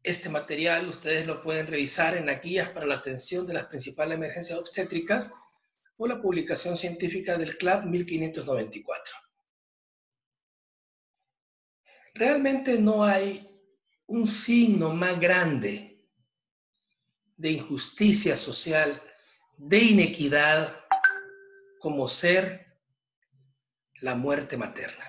Este material ustedes lo pueden revisar en las guías para la atención de las principales emergencias obstétricas o la publicación científica del CLAD 1594. Realmente no hay un signo más grande de injusticia social, de inequidad, como ser la muerte materna.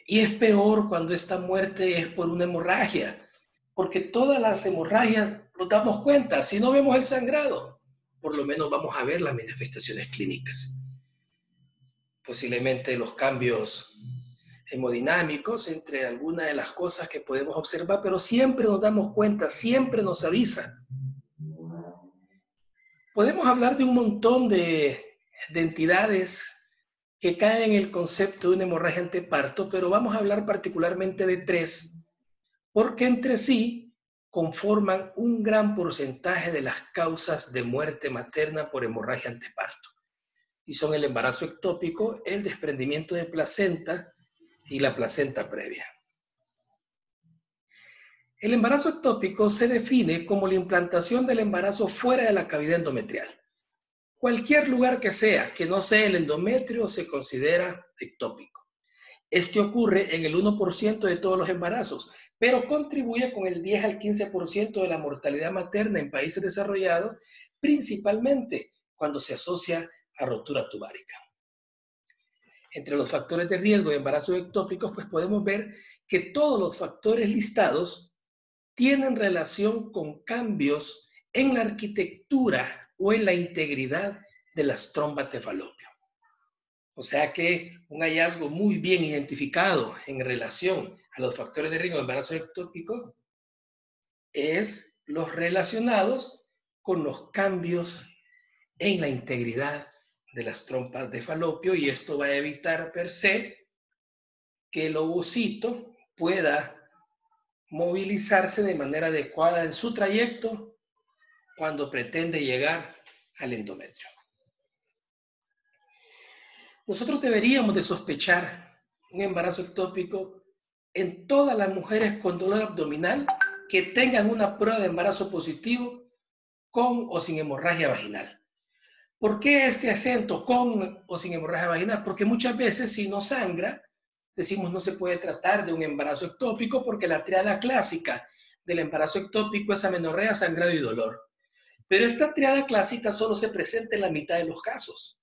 Y es peor cuando esta muerte es por una hemorragia, porque todas las hemorragias nos damos cuenta, si no vemos el sangrado, por lo menos vamos a ver las manifestaciones clínicas. Posiblemente los cambios hemodinámicos, entre algunas de las cosas que podemos observar, pero siempre nos damos cuenta, siempre nos avisa. Podemos hablar de un montón de entidades que caen en el concepto de una hemorragia anteparto, pero vamos a hablar particularmente de 3, porque entre sí conforman un gran porcentaje de las causas de muerte materna por hemorragia anteparto. Y son el embarazo ectópico, el desprendimiento de placenta y la placenta previa. El embarazo ectópico se define como la implantación del embarazo fuera de la cavidad endometrial. Cualquier lugar que no sea el endometrio, se considera ectópico. Este ocurre en el 1% de todos los embarazos, pero contribuye con el 10 al 15% de la mortalidad materna en países desarrollados, principalmente cuando se asocia a rotura tubárica. Entre los factores de riesgo de embarazos ectópicos, pues podemos ver que todos los factores listados tienen relación con cambios en la arquitectura o en la integridad de las trompas de falopio. O sea que un hallazgo muy bien identificado en relación a los factores de riesgo de embarazo ectópico es los relacionados con los cambios en la integridad de las trompas de falopio, y esto va a evitar per se que el ovocito pueda movilizarse de manera adecuada en su trayecto cuando pretende llegar al endometrio. Nosotros deberíamos de sospechar un embarazo ectópico en todas las mujeres con dolor abdominal que tengan una prueba de embarazo positivo con o sin hemorragia vaginal. ¿Por qué este acento con o sin hemorragia vaginal? Porque muchas veces si no sangra, decimos no se puede tratar de un embarazo ectópico porque la triada clásica del embarazo ectópico es amenorrea, sangrado y dolor. Pero esta triada clásica solo se presenta en la mitad de los casos.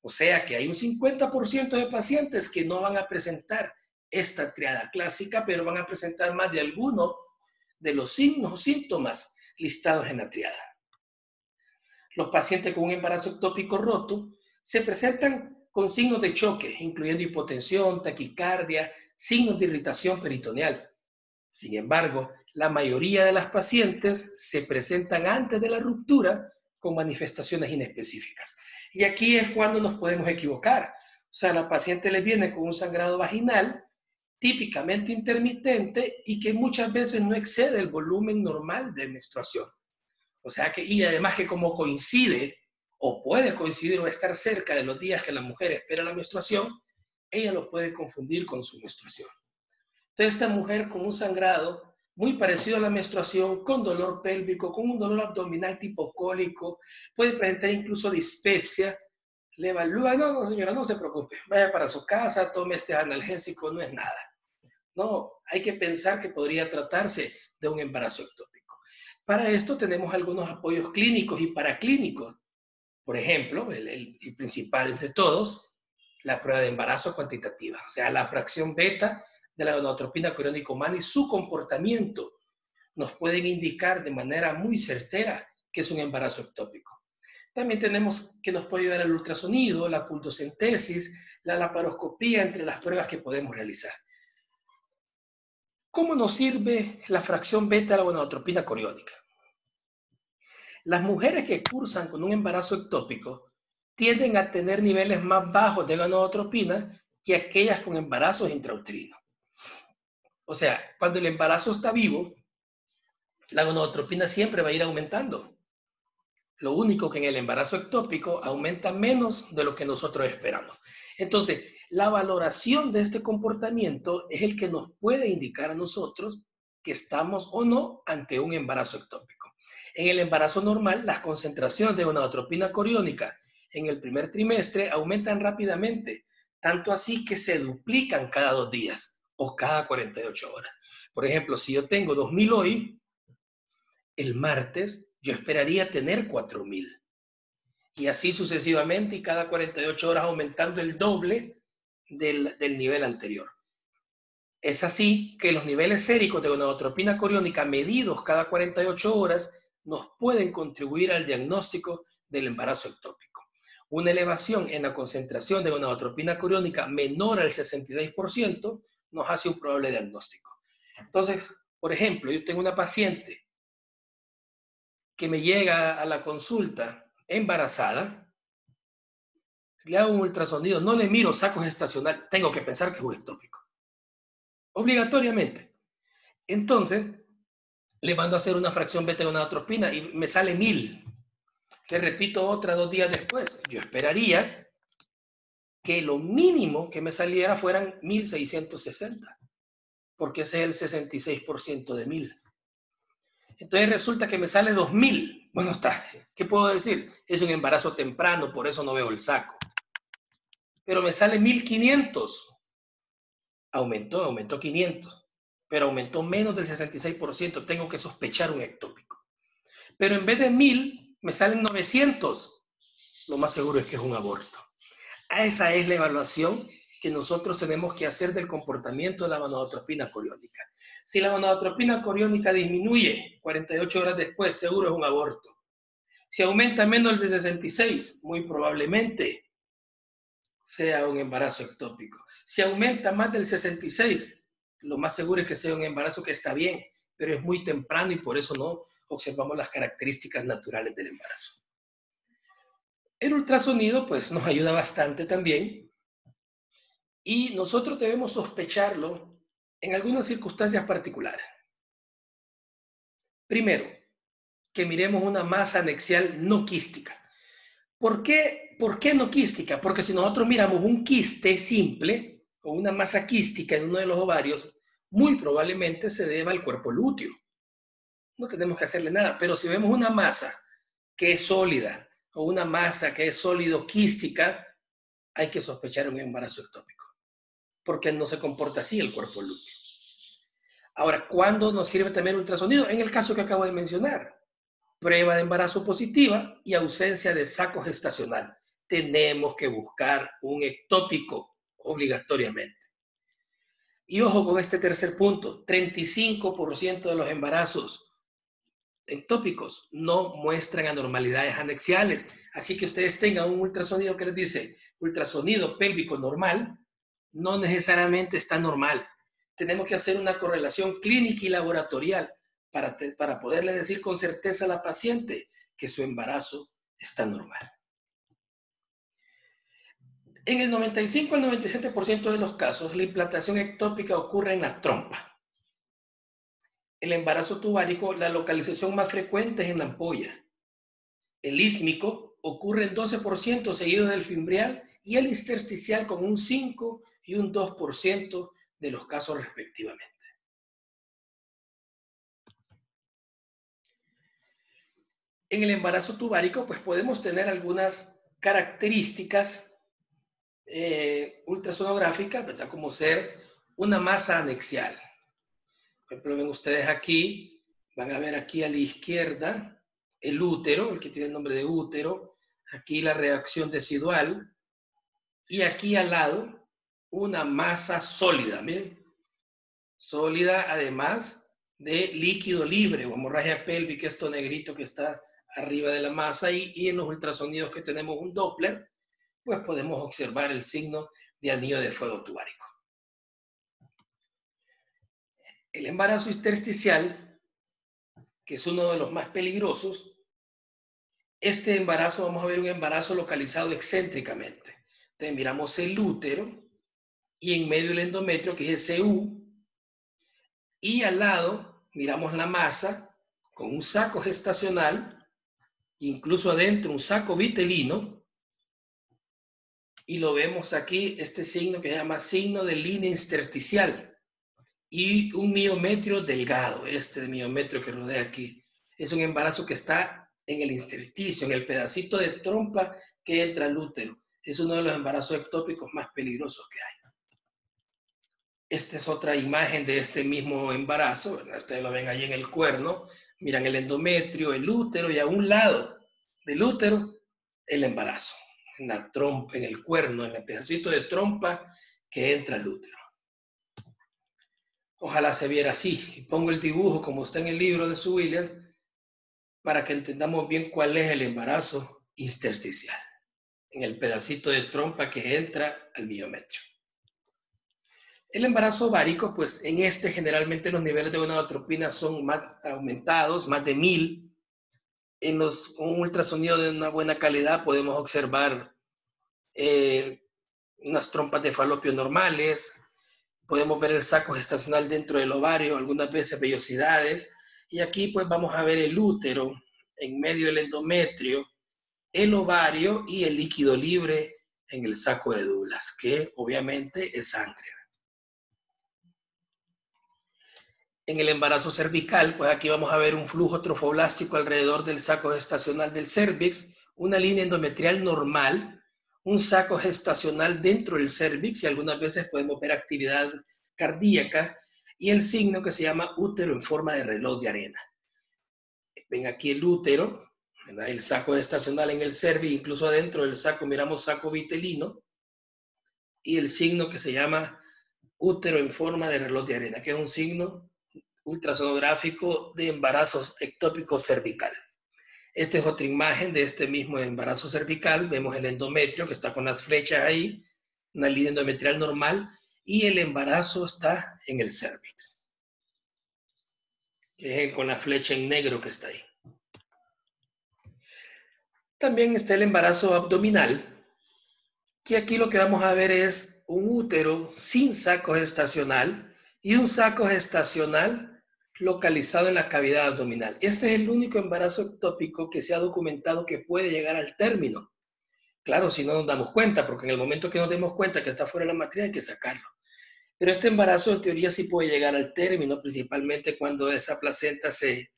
O sea que hay un 50% de pacientes que no van a presentar esta triada clásica, pero van a presentar más de alguno de los signos o síntomas listados en la triada. Los pacientes con un embarazo ectópico roto se presentan con signos de choque, incluyendo hipotensión, taquicardia, signos de irritación peritoneal. Sin embargo, la mayoría de las pacientes se presentan antes de la ruptura con manifestaciones inespecíficas. Y aquí es cuando nos podemos equivocar. O sea, la paciente le viene con un sangrado vaginal típicamente intermitente y que muchas veces no excede el volumen normal de menstruación. O sea que, y además que como coincide o puede coincidir o estar cerca de los días que la mujer espera la menstruación, ella lo puede confundir con su menstruación. Entonces, esta mujer con un sangrado muy parecido a la menstruación, con dolor pélvico, con un dolor abdominal tipo cólico, puede presentar incluso dispepsia, le evalúa, no señora, no se preocupe, vaya para su casa, tome este analgésico, no es nada. No, hay que pensar que podría tratarse de un embarazo ectópico. Para esto tenemos algunos apoyos clínicos y paraclínicos. Por ejemplo, el principal de todos, la prueba de embarazo cuantitativa, o sea, la fracción beta de la gonadotropina coriónica humana y su comportamiento nos pueden indicar de manera muy certera que es un embarazo ectópico. También tenemos que nos puede ayudar el ultrasonido, la cultocentesis, la laparoscopía, entre las pruebas que podemos realizar. ¿Cómo nos sirve la fracción beta de la gonadotropina coriónica? Las mujeres que cursan con un embarazo ectópico tienden a tener niveles más bajos de gonadotropina que aquellas con embarazos intrauterinos. O sea, cuando el embarazo está vivo, la gonadotropina siempre va a ir aumentando. Lo único que en el embarazo ectópico aumenta menos de lo que nosotros esperamos. Entonces, la valoración de este comportamiento es el que nos puede indicar a nosotros que estamos o no ante un embarazo ectópico. En el embarazo normal, las concentraciones de gonadotropina coriónica en el primer trimestre aumentan rápidamente, tanto así que se duplican cada 2 días o cada 48 horas. Por ejemplo, si yo tengo 2000 hoy, el martes yo esperaría tener 4000. Y así sucesivamente, y cada 48 horas aumentando el doble del nivel anterior. Es así que los niveles séricos de gonadotropina coriónica medidos cada 48 horas nos pueden contribuir al diagnóstico del embarazo ectópico. Una elevación en la concentración de gonadotropina coriónica menor al 66% nos hace un probable diagnóstico. Entonces, por ejemplo, yo tengo una paciente que me llega a la consulta embarazada, le hago un ultrasonido, no le miro saco gestacional, tengo que pensar que es un ectópico. Obligatoriamente. Entonces, le mando a hacer una fracción beta-gonadotropina y me sale 1000. Le repito otra 2 días después. Yo esperaría que lo mínimo que me saliera fueran 1660, porque ese es el 66% de 1000. Entonces resulta que me sale 2000. Bueno, está. ¿Qué puedo decir? Es un embarazo temprano, por eso no veo el saco. Pero me sale 1500. Aumentó 500, pero aumentó menos del 66%. Tengo que sospechar un ectópico. Pero en vez de 1000, me salen 900. Lo más seguro es que es un aborto. Esa es la evaluación que nosotros tenemos que hacer del comportamiento de la gonadotropina coriónica. Si la gonadotropina coriónica disminuye 48 horas después, seguro es un aborto. Si aumenta menos del 66, muy probablemente sea un embarazo ectópico. Si aumenta más del 66, lo más seguro es que sea un embarazo que está bien, pero es muy temprano y por eso no observamos las características naturales del embarazo. El ultrasonido pues nos ayuda bastante también y nosotros debemos sospecharlo en algunas circunstancias particulares. Primero, que miremos una masa anexial no quística. ¿Por qué no quística? Porque si nosotros miramos un quiste simple o una masa quística en uno de los ovarios, muy probablemente se deba al cuerpo lúteo. No tenemos que hacerle nada, pero si vemos una masa que es sólida o una masa que es sólido quística, hay que sospechar un embarazo ectópico, porque no se comporta así el cuerpo lúteo. Ahora, ¿cuándo nos sirve también el ultrasonido? En el caso que acabo de mencionar, prueba de embarazo positiva y ausencia de saco gestacional. Tenemos que buscar un ectópico obligatoriamente. Y ojo con este tercer punto, 35% de los embarazos ectópicos no muestran anormalidades anexiales. Así que ustedes tengan un ultrasonido que les dice ultrasonido pélvico normal, no necesariamente está normal. Tenemos que hacer una correlación clínica y laboratorial para poderle decir con certeza a la paciente que su embarazo está normal. En el 95 al 97% de los casos, la implantación ectópica ocurre en la trompa. El embarazo tubárico, la localización más frecuente es en la ampolla. El ísmico ocurre en 12% seguido del fimbrial y el intersticial con un 5 y un 2% de los casos respectivamente. En el embarazo tubárico, pues podemos tener algunas características ultrasonográficas, ¿verdad? Como ser una masa anexial. Por ejemplo, ven ustedes aquí, van a ver aquí a la izquierda el útero, el que tiene el nombre de útero, aquí la reacción decidual, y aquí al lado una masa sólida, miren, sólida además de líquido libre o hemorragia pélvica, esto negrito que está arriba de la masa, y en los ultrasonidos que tenemos un Doppler, pues podemos observar el signo de anillo de fuego tubárico. El embarazo intersticial, que es uno de los más peligrosos, este embarazo, vamos a ver un embarazo localizado excéntricamente. Entonces miramos el útero y en medio el endometrio, que es el CU, y al lado miramos la masa con un saco gestacional incluso adentro un saco vitelino, y lo vemos aquí, este signo que se llama signo de línea intersticial, y un miometrio delgado, este miometrio que rodea aquí. Es un embarazo que está en el intersticio, en el pedacito de trompa que entra al útero. Es uno de los embarazos ectópicos más peligrosos que hay. Esta es otra imagen de este mismo embarazo, ¿verdad? Ustedes lo ven ahí en el cuerno, miran el endometrio, el útero, y a un lado del útero, el embarazo, en la trompa, en el cuerno, en el pedacito de trompa que entra al útero. Ojalá se viera así. Y pongo el dibujo como está en el libro de su William para que entendamos bien cuál es el embarazo intersticial, en el pedacito de trompa que entra al miometrio. El embarazo ovárico, pues en este generalmente los niveles de gonadotropina son más aumentados, más de 1000. Con un ultrasonido de una buena calidad podemos observar unas trompas de falopio normales, podemos ver el saco gestacional dentro del ovario, algunas veces vellosidades, y aquí pues vamos a ver el útero en medio del endometrio, el ovario y el líquido libre en el saco de Douglas, que obviamente es sangre. En el embarazo cervical, pues aquí vamos a ver un flujo trofoblástico alrededor del saco gestacional del cérvix, una línea endometrial normal, un saco gestacional dentro del cérvix y algunas veces podemos ver actividad cardíaca y el signo que se llama útero en forma de reloj de arena. Ven aquí el útero, ¿verdad? El saco gestacional en el cérvix, incluso adentro del saco miramos saco vitelino y el signo que se llama útero en forma de reloj de arena, que es un signo ultrasonográfico de embarazos ectópicos cervical. Esta es otra imagen de este mismo embarazo cervical. Vemos el endometrio que está con las flechas ahí, una línea endometrial normal, y el embarazo está en el cérvix, que es con la flecha en negro que está ahí. También está el embarazo abdominal, que aquí lo que vamos a ver es un útero sin saco gestacional y un saco gestacional localizado en la cavidad abdominal. Este es el único embarazo ectópico que se ha documentado que puede llegar al término. Claro, si no nos damos cuenta, porque en el momento que nos demos cuenta que está fuera de la matriz hay que sacarlo. Pero este embarazo en teoría sí puede llegar al término, principalmente cuando esa placenta se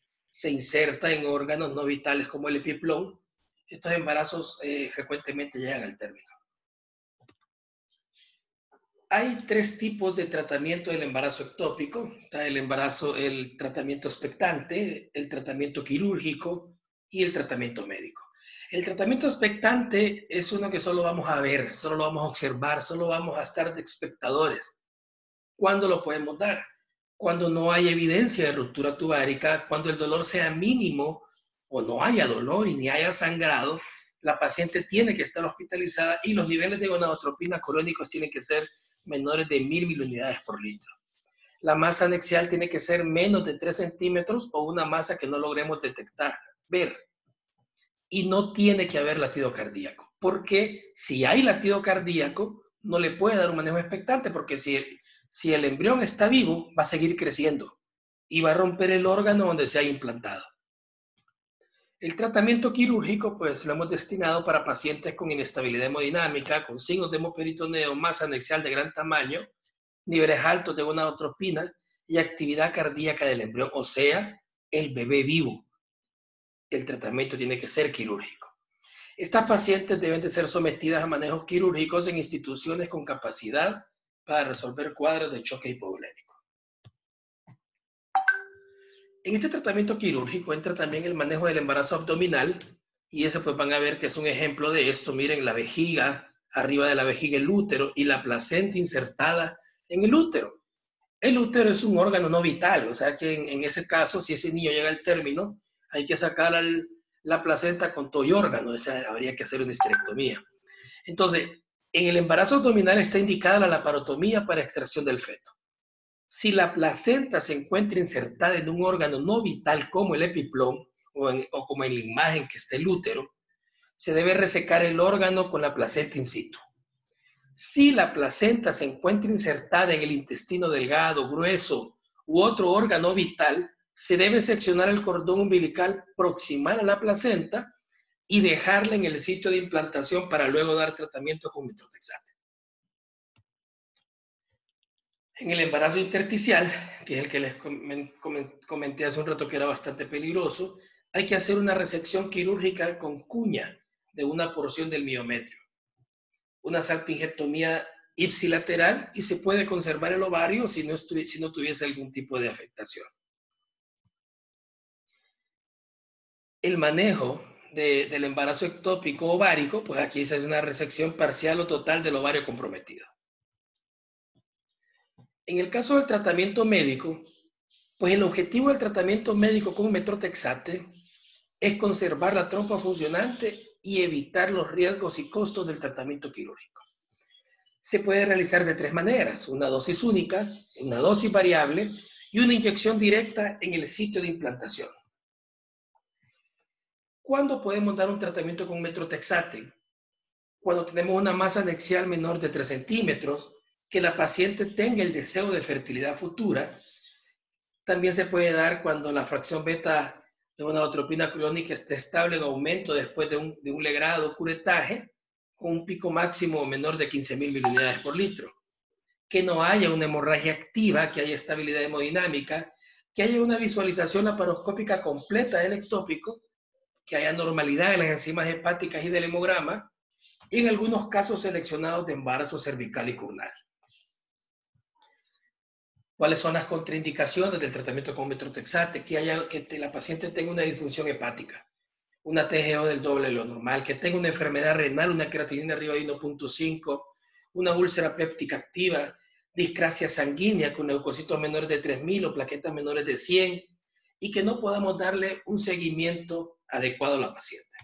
inserta en órganos no vitales como el epiplón. Estos embarazos frecuentemente llegan al término. Hay 3 tipos de tratamiento del embarazo ectópico. Está el tratamiento expectante, el tratamiento quirúrgico y el tratamiento médico. El tratamiento expectante es uno que solo vamos a ver, solo lo vamos a observar, solo vamos a estar de espectadores. ¿Cuándo lo podemos dar? Cuando no hay evidencia de ruptura tubárica, cuando el dolor sea mínimo o no haya dolor y ni haya sangrado, la paciente tiene que estar hospitalizada y los niveles de gonadotropina crónicos tienen que ser menores de 1000 miliunidades por litro. La masa anexial tiene que ser menos de 3 centímetros o una masa que no logremos detectar, ver. Y no tiene que haber latido cardíaco, porque si hay latido cardíaco, no le puede dar un manejo expectante, porque si el embrión está vivo, va a seguir creciendo y va a romper el órgano donde se ha implantado. El tratamiento quirúrgico, pues lo hemos destinado para pacientes con inestabilidad hemodinámica, con signos de hemoperitoneo, masa anexial de gran tamaño, niveles altos de gonadotropina y actividad cardíaca del embrión, o sea, el bebé vivo. El tratamiento tiene que ser quirúrgico. Estas pacientes deben de ser sometidas a manejos quirúrgicos en instituciones con capacidad para resolver cuadros de choque hipovolémico. En este tratamiento quirúrgico entra también el manejo del embarazo abdominal y eso pues van a ver que es un ejemplo de esto. Miren la vejiga, arriba de la vejiga el útero y la placenta insertada en el útero. El útero es un órgano no vital, o sea que en ese caso, si ese niño llega al término, hay que sacar la placenta con todo y órgano, o sea, habría que hacer una histerectomía. Entonces, en el embarazo abdominal está indicada la laparotomía para extracción del feto. Si la placenta se encuentra insertada en un órgano no vital como el epiplón o como en la imagen que está el útero, se debe resecar el órgano con la placenta in situ. Si la placenta se encuentra insertada en el intestino delgado, grueso u otro órgano vital, se debe seccionar el cordón umbilical proximal a la placenta y dejarla en el sitio de implantación para luego dar tratamiento con metotrexate. En el embarazo intersticial, que es el que les comenté hace un rato que era bastante peligroso, hay que hacer una resección quirúrgica con cuña de una porción del miometrio, una salpingectomía ipsilateral, y se puede conservar el ovario si no tuviese algún tipo de afectación. El manejo del embarazo ectópico ovárico, pues aquí se hace una resección parcial o total del ovario comprometido. En el caso del tratamiento médico, pues el objetivo del tratamiento médico con metotrexate es conservar la trompa funcionante y evitar los riesgos y costos del tratamiento quirúrgico. Se puede realizar de tres maneras: una dosis única, una dosis variable y una inyección directa en el sitio de implantación. ¿Cuándo podemos dar un tratamiento con metotrexate? Cuando tenemos una masa anexial menor de 3 centímetros, que la paciente tenga el deseo de fertilidad futura. También se puede dar cuando la fracción beta de una gonadotropina coriónica esté estable en aumento después de un legrado curetaje, con un pico máximo menor de 15.000 miliunidades por litro. Que no haya una hemorragia activa, que haya estabilidad hemodinámica, que haya una visualización laparoscópica completa del ectópico, que haya normalidad en las enzimas hepáticas y del hemograma, y en algunos casos seleccionados de embarazo cervical y curnal. ¿Cuáles son las contraindicaciones del tratamiento con metotrexate? Que la paciente tenga una disfunción hepática, una TGO del doble de lo normal, que tenga una enfermedad renal, una creatinina arriba de 1.5, una úlcera péptica activa, discrasia sanguínea con leucocitos menores de 3.000 o plaquetas menores de 100, y que no podamos darle un seguimiento adecuado a la paciente.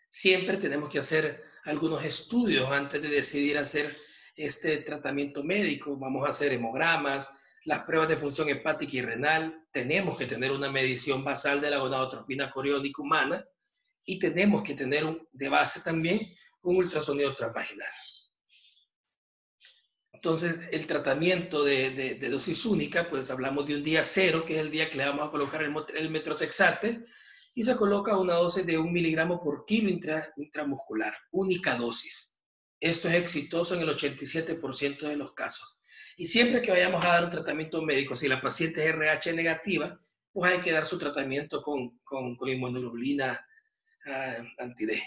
Siempre tenemos que hacer algunos estudios antes de decidir hacer este tratamiento médico. Vamos a hacer hemogramas, las pruebas de función hepática y renal. Tenemos que tener una medición basal de la gonadotropina coriónica humana, y tenemos que tener de base también un ultrasonido transvaginal. Entonces, el tratamiento de dosis única, pues hablamos de un día cero, que es el día que le vamos a colocar el metotrexate, y se coloca una dosis de 1 miligramo por kilo intramuscular, única dosis. Esto es exitoso en el 87% de los casos. Y siempre que vayamos a dar un tratamiento médico, si la paciente es RH negativa, pues hay que dar su tratamiento con inmunoglobulina anti-D.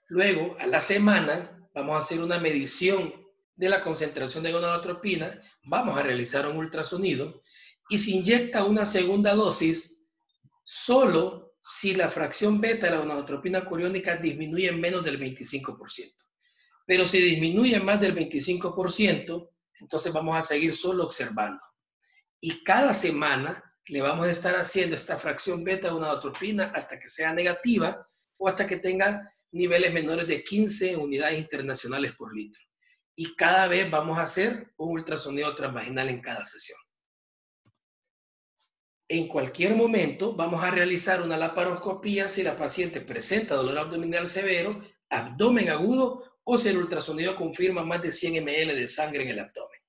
Luego, a la semana, vamos a hacer una medición de la concentración de gonadotropina, vamos a realizar un ultrasonido, y se inyecta una segunda dosis solo si la fracción beta de la gonadotropina coriónica disminuye en menos del 25%. Pero si disminuye más del 25%, entonces vamos a seguir solo observando. Y cada semana le vamos a estar haciendo esta fracción beta de gonadotropina hasta que sea negativa o hasta que tenga niveles menores de 15 unidades internacionales por litro. Y cada vez vamos a hacer un ultrasonido transvaginal en cada sesión. En cualquier momento vamos a realizar una laparoscopía si la paciente presenta dolor abdominal severo, abdomen agudo, o si el ultrasonido confirma más de 100 ml de sangre en el abdomen.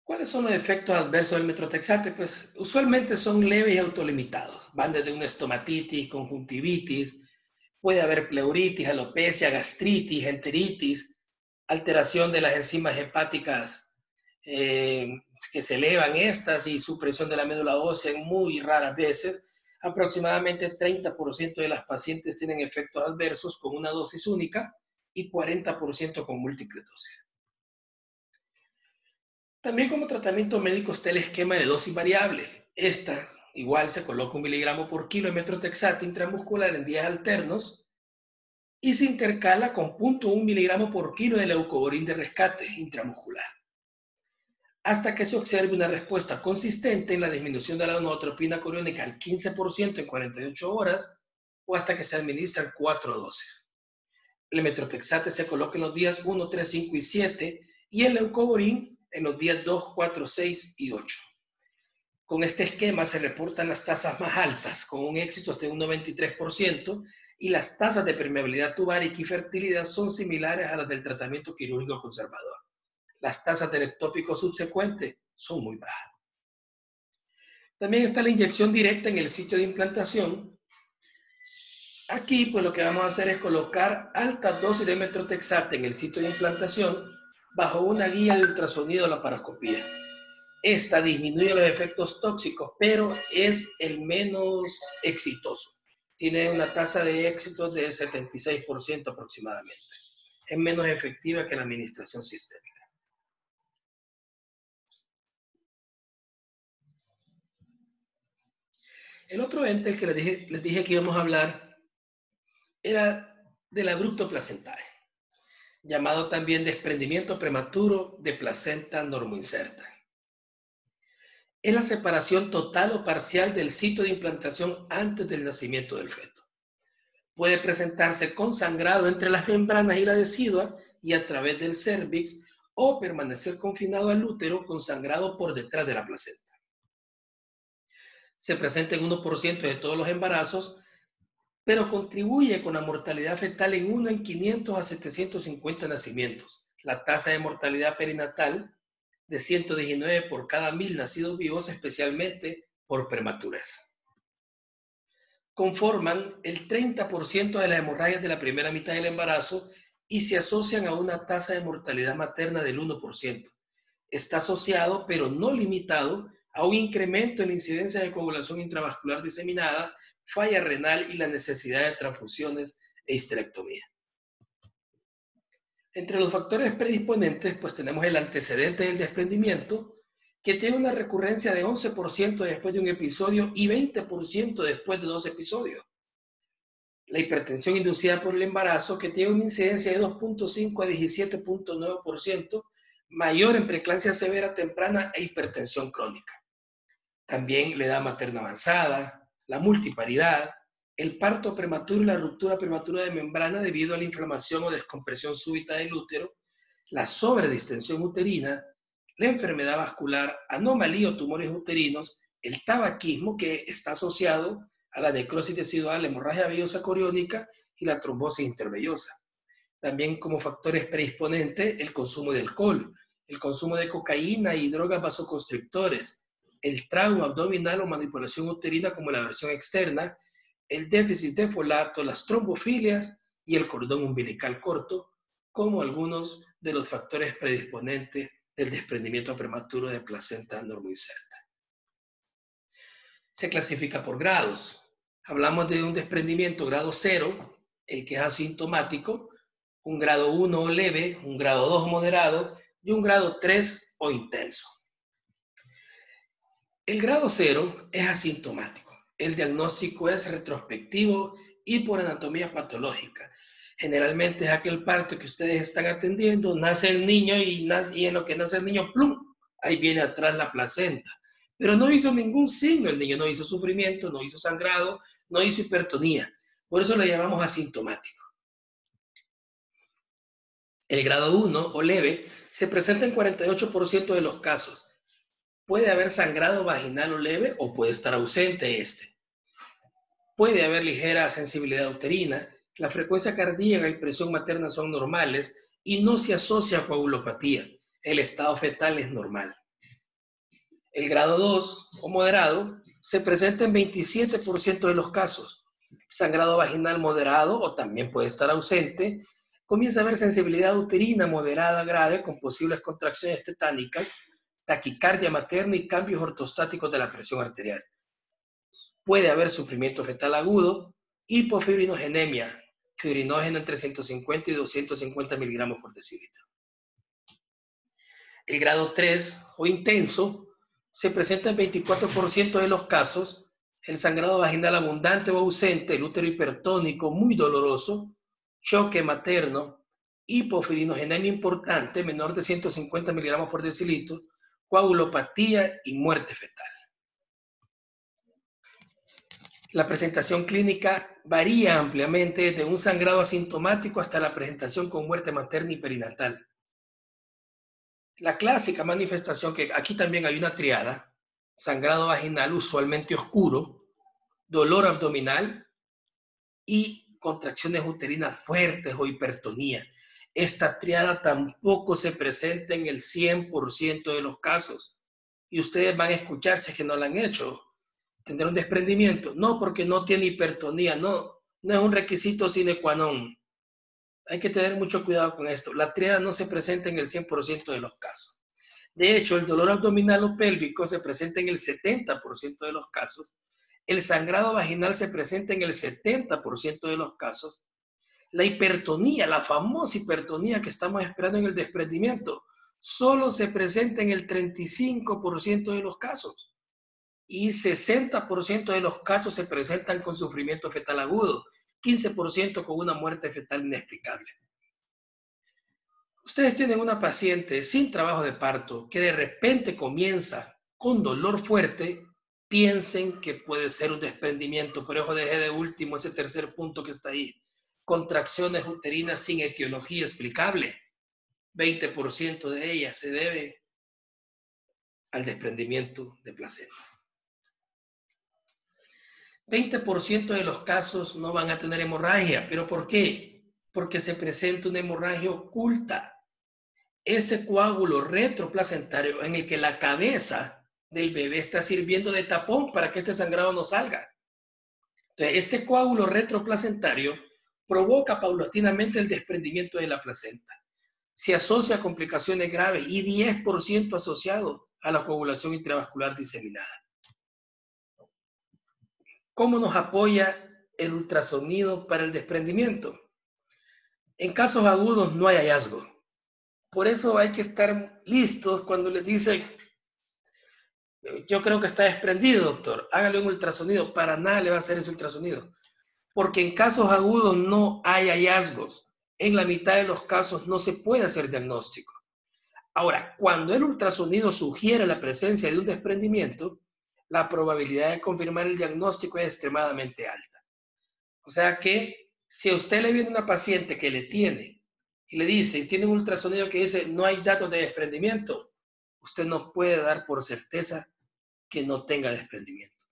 ¿Cuáles son los efectos adversos del metotrexate? Pues usualmente son leves y autolimitados. Van desde una estomatitis, conjuntivitis, puede haber pleuritis, alopecia, gastritis, enteritis, alteración de las enzimas hepáticas que se elevan estas, y supresión de la médula ósea en muy raras veces. Aproximadamente 30% de las pacientes tienen efectos adversos con una dosis única y 40% con múltiples dosis. También como tratamiento médico está el esquema de dosis variable. Esta igual se coloca 1 miligramo por kilo de metotrexate intramuscular en días alternos y se intercala con 0.1 miligramo por kilo de leucovorin de rescate intramuscular, hasta que se observe una respuesta consistente en la disminución de la gonadotropina coriónica al 15% en 48 horas o hasta que se administran 4 dosis. El metotrexate se coloca en los días 1, 3, 5 y 7 y el leucovorin en los días 2, 4, 6 y 8. Con este esquema se reportan las tasas más altas, con un éxito hasta un 93%, y las tasas de permeabilidad tubárica y fertilidad son similares a las del tratamiento quirúrgico conservador. Las tasas del ectópico subsecuente son muy bajas. También está la inyección directa en el sitio de implantación. Aquí, pues lo que vamos a hacer es colocar altas dosis de metotrexate en el sitio de implantación bajo una guía de ultrasonido de la laparoscopía. Esta disminuye los efectos tóxicos, pero es el menos exitoso. Tiene una tasa de éxito de 76% aproximadamente. Es menos efectiva que la administración sistémica. El otro ente, el que les dije que íbamos a hablar, era del abrupto placentario, llamado también desprendimiento prematuro de placenta normoinserta. Es la separación total o parcial del sitio de implantación antes del nacimiento del feto. Puede presentarse con sangrado entre las membranas y la decidua y a través del cérvix, o permanecer confinado al útero con sangrado por detrás de la placenta. Se presenta en 1% de todos los embarazos, pero contribuye con la mortalidad fetal en 1 en 500 a 750 nacimientos. La tasa de mortalidad perinatal de 119 por cada 1000 nacidos vivos, especialmente por prematurez. Conforman el 30% de las hemorragias de la primera mitad del embarazo y se asocian a una tasa de mortalidad materna del 1%. Está asociado, pero no limitado, a un incremento en la incidencia de coagulación intravascular diseminada, falla renal y la necesidad de transfusiones e histerectomía. Entre los factores predisponentes, pues tenemos el antecedente del desprendimiento, que tiene una recurrencia de 11% después de un episodio y 20% después de 2 episodios. La hipertensión inducida por el embarazo, que tiene una incidencia de 2.5 a 17.9%, mayor en preeclampsia severa temprana e hipertensión crónica. También la edad materna avanzada, la multiparidad, el parto prematuro y la ruptura prematura de membrana debido a la inflamación o descompresión súbita del útero, la sobredistensión uterina, la enfermedad vascular, anomalía o tumores uterinos, el tabaquismo, que está asociado a la necrosis tecidual, la hemorragia vellosa coriónica y la trombosis intervellosa. También como factores predisponentes, el consumo de alcohol, el consumo de cocaína y drogas vasoconstrictores, el trauma abdominal o manipulación uterina como la versión externa, el déficit de folato, las trombofilias y el cordón umbilical corto, como algunos de los factores predisponentes del desprendimiento prematuro de placenta normoinserta. Se clasifica por grados. Hablamos de un desprendimiento grado 0, el que es asintomático, un grado 1 o leve, un grado 2 moderado y un grado 3 o intenso. El grado 0 es asintomático. El diagnóstico es retrospectivo y por anatomía patológica. Generalmente es aquel parto que ustedes están atendiendo, nace el niño y en lo que nace el niño, ¡plum!, ahí viene atrás la placenta. Pero no hizo ningún signo el niño, no hizo sufrimiento, no hizo sangrado, no hizo hipertonía. Por eso le llamamos asintomático. El grado 1 o leve se presenta en 48% de los casos. Puede haber sangrado vaginal o leve o puede estar ausente este. Puede haber ligera sensibilidad uterina, la frecuencia cardíaca y presión materna son normales y no se asocia a coagulopatía. El estado fetal es normal. El grado 2 o moderado se presenta en 27% de los casos. Sangrado vaginal moderado o también puede estar ausente. Comienza a haber sensibilidad uterina moderada grave con posibles contracciones tetánicas, taquicardia materna y cambios ortostáticos de la presión arterial. Puede haber sufrimiento fetal agudo, hipofibrinogenemia, fibrinógeno entre 150 y 250 miligramos por decilitro. El grado 3 o intenso se presenta en 24% de los casos. El sangrado vaginal abundante o ausente, el útero hipertónico muy doloroso, choque materno, hipofibrinogenemia importante, menor de 150 miligramos por decilitro, coagulopatía y muerte fetal. La presentación clínica varía ampliamente desde un sangrado asintomático hasta la presentación con muerte materna y perinatal. La clásica manifestación, que aquí también hay una triada: sangrado vaginal usualmente oscuro, dolor abdominal y contracciones uterinas fuertes o hipertonía. Esta triada tampoco se presenta en el 100% de los casos. Y ustedes van a escuchar, si es que no la han hecho, tener un desprendimiento. No porque no tiene hipertonía, no es un requisito sine qua non. Hay que tener mucho cuidado con esto. La tríada no se presenta en el 100% de los casos. De hecho, el dolor abdominal o pélvico se presenta en el 70% de los casos. El sangrado vaginal se presenta en el 70% de los casos. La hipertonía, la famosa hipertonía que estamos esperando en el desprendimiento, solo se presenta en el 35% de los casos. Y 60% de los casos se presentan con sufrimiento fetal agudo, 15% con una muerte fetal inexplicable. Ustedes tienen una paciente sin trabajo de parto que de repente comienza con dolor fuerte, piensen que puede ser un desprendimiento. Por eso dejé de último ese tercer punto que está ahí. Contracciones uterinas sin etiología explicable. 20% de ellas se debe al desprendimiento de placenta. 20% de los casos no van a tener hemorragia. ¿Pero por qué? Porque se presenta una hemorragia oculta. Ese coágulo retroplacentario en el que la cabeza del bebé está sirviendo de tapón para que este sangrado no salga. Entonces, este coágulo retroplacentario provoca paulatinamente el desprendimiento de la placenta. Se asocia a complicaciones graves y 10% asociado a la coagulación intravascular diseminada. ¿Cómo nos apoya el ultrasonido para el desprendimiento? En casos agudos no hay hallazgo. Por eso hay que estar listos cuando les dicen, yo creo que está desprendido, doctor, hágale un ultrasonido. Para nada le va a hacer ese ultrasonido. Porque en casos agudos no hay hallazgos. En la mitad de los casos no se puede hacer diagnóstico. Ahora, cuando el ultrasonido sugiere la presencia de un desprendimiento, la probabilidad de confirmar el diagnóstico es extremadamente alta. O sea que si a usted le viene una paciente que le tiene y le dice, tiene un ultrasonido que dice no hay datos de desprendimiento, usted no puede dar por certeza que no tenga desprendimiento.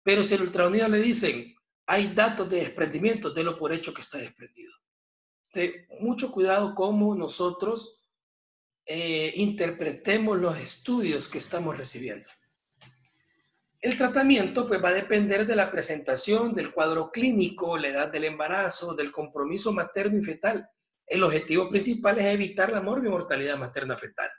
Pero si el ultrasonido le dicen hay datos de desprendimiento, délo por hecho que está desprendido. Entonces, mucho cuidado cómo nosotros interpretemos los estudios que estamos recibiendo. El tratamiento pues va a depender de la presentación, del cuadro clínico, la edad del embarazo, del compromiso materno y fetal. El objetivo principal es evitar la morbimortalidad materna fetal,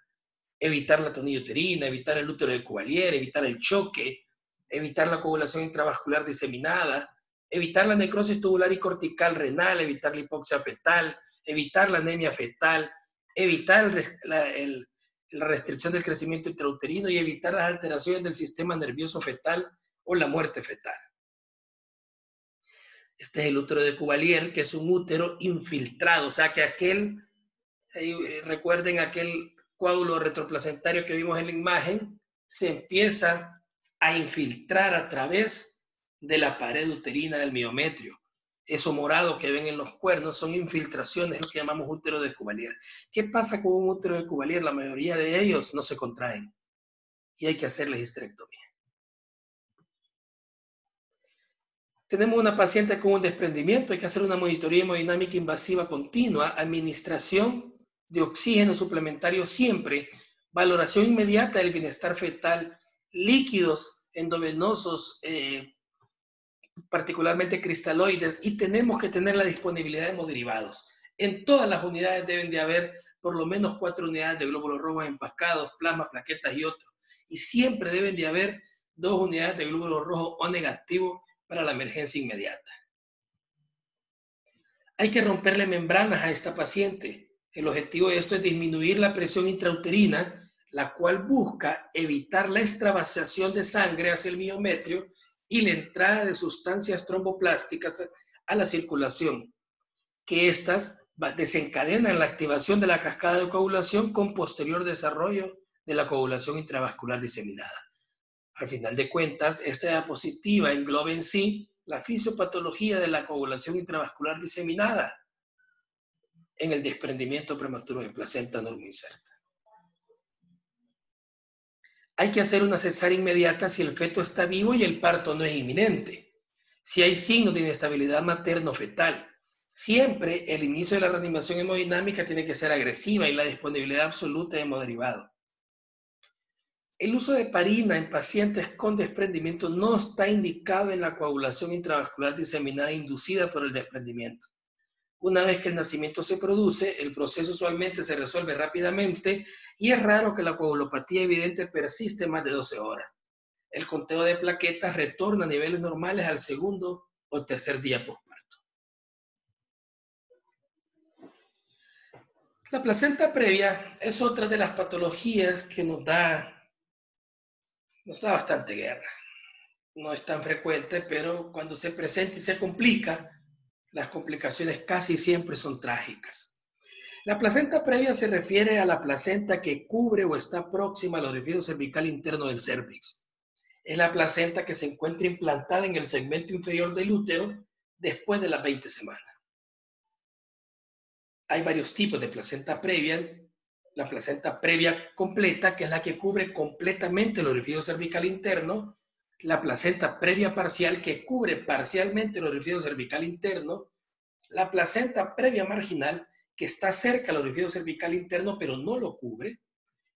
evitar la tonilla uterina, evitar el útero de Cuvalier, evitar el choque, evitar la coagulación intravascular diseminada, evitar la necrosis tubular y cortical renal, evitar la hipoxia fetal, evitar la anemia fetal, evitar la restricción del crecimiento intrauterino y evitar las alteraciones del sistema nervioso fetal o la muerte fetal. Este es el útero de Cuvalier, que es un útero infiltrado, o sea que recuerden aquel coágulo retroplacentario que vimos en la imagen, se empieza a infiltrar a través de la pared uterina del miometrio. Eso morado que ven en los cuernos son infiltraciones, lo que llamamos útero de Cuvalier. ¿Qué pasa con un útero de Cuvalier? La mayoría de ellos no se contraen y hay que hacerles histerectomía. Tenemos una paciente con un desprendimiento, hay que hacer una monitoría hemodinámica invasiva continua, administración de oxígeno suplementario siempre, valoración inmediata del bienestar fetal, líquidos endovenosos, particularmente cristaloides, y tenemos que tener la disponibilidad de hemoderivados. En todas las unidades deben de haber por lo menos 4 unidades de glóbulos rojos empacados, plasma, plaquetas y otros. Y siempre deben de haber 2 unidades de glóbulos rojos O negativo para la emergencia inmediata. Hay que romperle membranas a esta paciente. El objetivo de esto es disminuir la presión intrauterina, la cual busca evitar la extravasación de sangre hacia el miometrio y la entrada de sustancias tromboplásticas a la circulación, que éstas desencadenan la activación de la cascada de coagulación con posterior desarrollo de la coagulación intravascular diseminada. Al final de cuentas, esta diapositiva engloba en sí la fisiopatología de la coagulación intravascular diseminada en el desprendimiento prematuro de placenta normoinserta. Hay que hacer una cesárea inmediata si el feto está vivo y el parto no es inminente. Si hay signos de inestabilidad materno-fetal, siempre el inicio de la reanimación hemodinámica tiene que ser agresiva y la disponibilidad absoluta de hemoderivados. El uso de heparina en pacientes con desprendimiento no está indicado en la coagulación intravascular diseminada inducida por el desprendimiento. Una vez que el nacimiento se produce, el proceso usualmente se resuelve rápidamente y es raro que la coagulopatía evidente persiste más de 12 horas. El conteo de plaquetas retorna a niveles normales al segundo o tercer día posparto. La placenta previa es otra de las patologías que nos da bastante guerra. No es tan frecuente, pero cuando se presenta y se complica, las complicaciones casi siempre son trágicas. La placenta previa se refiere a la placenta que cubre o está próxima al orificio cervical interno del cérvix. Es la placenta que se encuentra implantada en el segmento inferior del útero después de las 20 semanas. Hay varios tipos de placenta previa. La placenta previa completa, que es la que cubre completamente el orificio cervical interno. La placenta previa parcial, que cubre parcialmente el orificio cervical interno. La placenta previa marginal, que está cerca del orificio cervical interno, pero no lo cubre.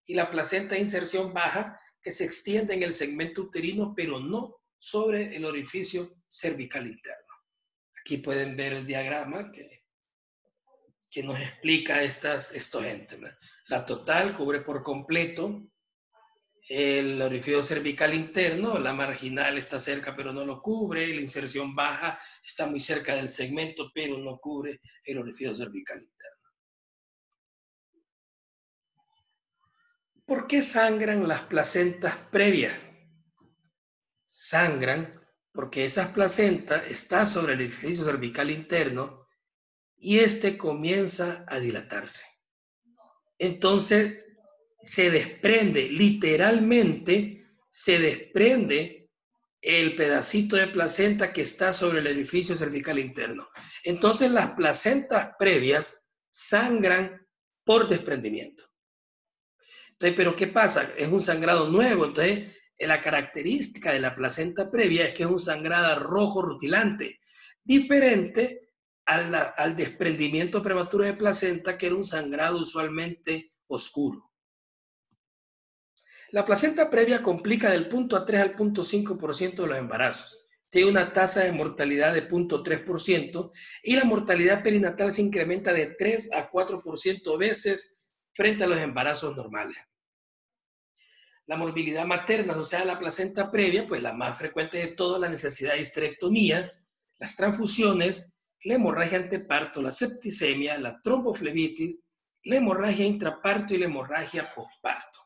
Y la placenta de inserción baja, que se extiende en el segmento uterino, pero no sobre el orificio cervical interno. Aquí pueden ver el diagrama que nos explica estos entes. La total cubre por completo el orificio cervical interno, la marginal está cerca pero no lo cubre, la inserción baja está muy cerca del segmento pero no cubre el orificio cervical interno. ¿Por qué sangran las placentas previas? Sangran porque esa placenta está sobre el orificio cervical interno y este comienza a dilatarse. Entonces se desprende, literalmente se desprende el pedacito de placenta que está sobre el orificio cervical interno. Entonces las placentas previas sangran por desprendimiento. Entonces, ¿pero qué pasa? Es un sangrado nuevo, entonces la característica de la placenta previa es que es un sangrado rojo rutilante, diferente al desprendimiento prematuro de placenta, que era un sangrado usualmente oscuro. La placenta previa complica del 0.3 al 0.5% de los embarazos. Tiene una tasa de mortalidad de 0.3% y la mortalidad perinatal se incrementa de 3 a 4% veces frente a los embarazos normales. La morbilidad materna asociada a la placenta previa, pues la más frecuente de todas, la necesidad de histerectomía, las transfusiones, la hemorragia anteparto, la septicemia, la tromboflebitis, la hemorragia intraparto y la hemorragia postparto.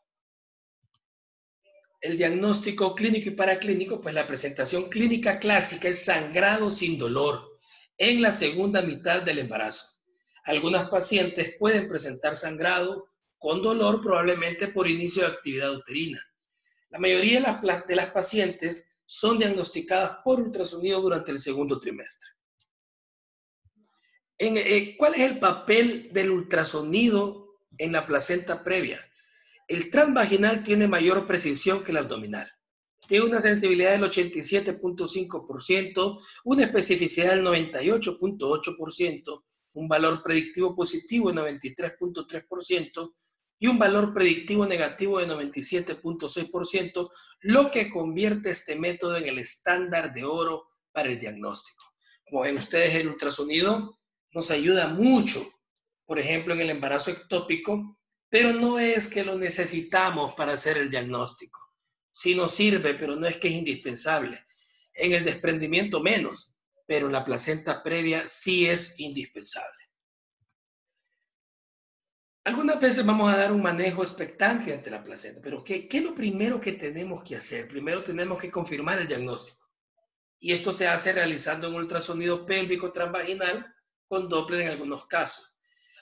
El diagnóstico clínico y paraclínico, pues la presentación clínica clásica es sangrado sin dolor en la segunda mitad del embarazo. Algunas pacientes pueden presentar sangrado con dolor, probablemente por inicio de actividad uterina. La mayoría de las pacientes son diagnosticadas por ultrasonido durante el segundo trimestre. ¿Cuál es el papel del ultrasonido en la placenta previa? El transvaginal tiene mayor precisión que el abdominal. Tiene una sensibilidad del 87.5%, una especificidad del 98.8%, un valor predictivo positivo de 93.3% y un valor predictivo negativo de 97.6%, lo que convierte este método en el estándar de oro para el diagnóstico. Como ven ustedes, el ultrasonido nos ayuda mucho, por ejemplo, en el embarazo ectópico, pero no es que lo necesitamos para hacer el diagnóstico. Sí nos sirve, pero no es que es indispensable. En el desprendimiento menos, pero en la placenta previa sí es indispensable. Algunas veces vamos a dar un manejo expectante ante la placenta, pero ¿qué es lo primero que tenemos que hacer? Primero tenemos que confirmar el diagnóstico. Y esto se hace realizando un ultrasonido pélvico transvaginal con Doppler en algunos casos.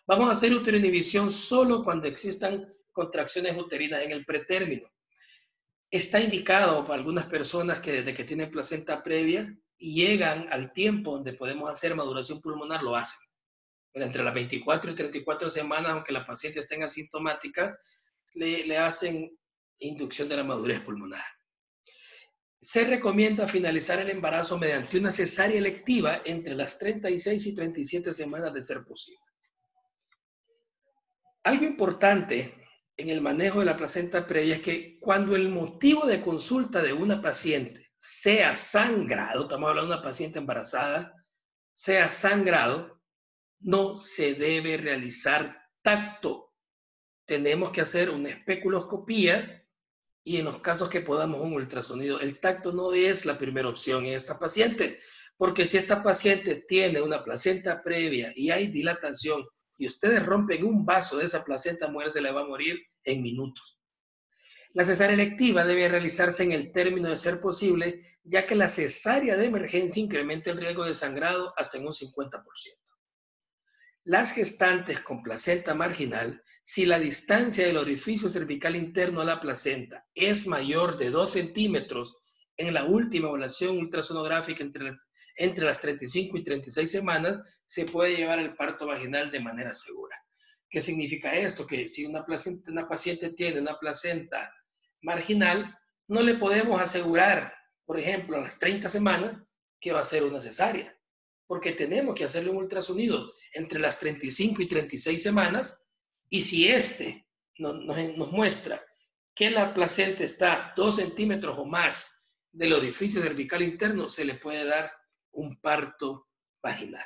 Vamos a hacer uteroinhibición solo cuando existan contracciones uterinas en el pretérmino. Está indicado para algunas personas que desde que tienen placenta previa y llegan al tiempo donde podemos hacer maduración pulmonar, lo hacen. Entre las 24 y 34 semanas, aunque la paciente esté asintomática, le hacen inducción de la madurez pulmonar. Se recomienda finalizar el embarazo mediante una cesárea electiva entre las 36 y 37 semanas de ser posible. Algo importante en el manejo de la placenta previa es que cuando el motivo de consulta de una paciente sea sangrado, estamos hablando de una paciente embarazada, sea sangrado, no se debe realizar tacto. Tenemos que hacer una especuloscopía y en los casos que podamos un ultrasonido. El tacto no es la primera opción en esta paciente, porque si esta paciente tiene una placenta previa y hay dilatación y ustedes rompen un vaso de esa placenta, mujer se le va a morir en minutos. La cesárea electiva debe realizarse en el término de ser posible, ya que la cesárea de emergencia incrementa el riesgo de sangrado hasta en un 50%. Las gestantes con placenta marginal, si la distancia del orificio cervical interno a la placenta es mayor de 2 centímetros en la última evaluación ultrasonográfica entre las 35 y 36 semanas, se puede llevar el parto vaginal de manera segura. ¿Qué significa esto? Que si una paciente tiene una placenta marginal, no le podemos asegurar, por ejemplo, a las 30 semanas que va a ser una cesárea, porque tenemos que hacerle un ultrasonido entre las 35 y 36 semanas, y si nos muestra que la placenta está 2 centímetros o más del orificio cervical interno, se le puede dar un parto vaginal.